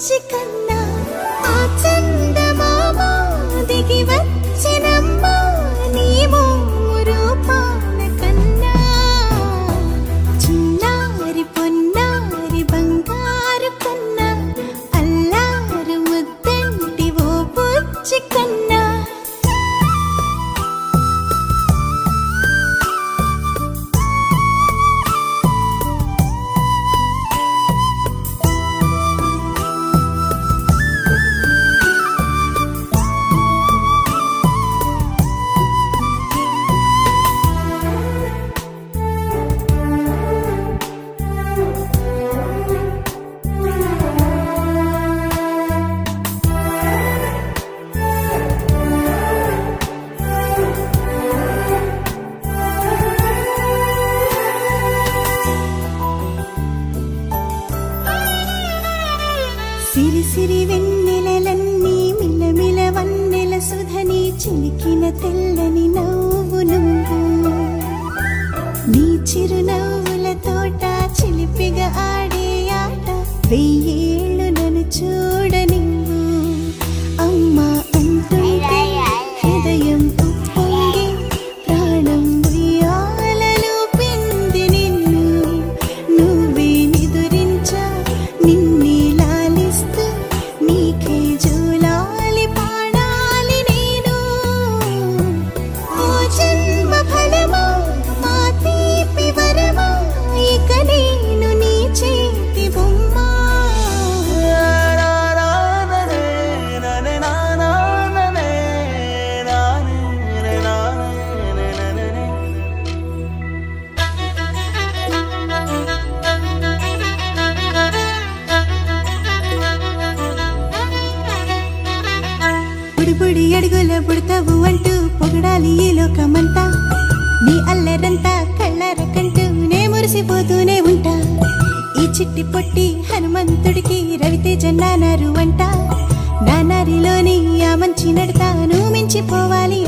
బుచ్చి కన్నా ఆ చందమామ దిగి వచ్చినమ్మ నీ రూపాల కన్నా చిన్నారి పొన్నారి బంగారు కన్నా అల్లారు ముద్దంటి ఓ బుచ్చి కన్నా సిరి సిరి వెన్నెలలన్నీ మిలమిల వన్నెల సుధని చిలికిన తెల్లని నవ్వు నువ్వు నీ చిరునవ్వుల తోట చిలిపిగా ఆడే ఆట వెయ్యేళ్ళు నన్ను చూడనివ్వు అమ్మా అంటుంటే హృదయం ఉప్పొంగి ప్రాణం ఉయ్యాలలో పింది నిన్ను నువ్వే నిదురించా నిన్నే నీకే జూలాలి పాడాలి నేను ఓ జన్మ ఫలమా మా తీపి వరమా ఇక నేను నీ చేతి బొమ్మ బుడి అడుగుల బుడతావు అంటూ పొగడాలి ఈ లోకమంతా నీ అల్లరంతా కళ్ళారకంటూ నే మురిసిపోతూనే ఉంటా ఈ చిట్టి పొట్టి హనుమంతుడికి రవితేజ నానారు అంట నానారిలోని ఆ మంచి నడతా నువ్వు మించిపోవాలి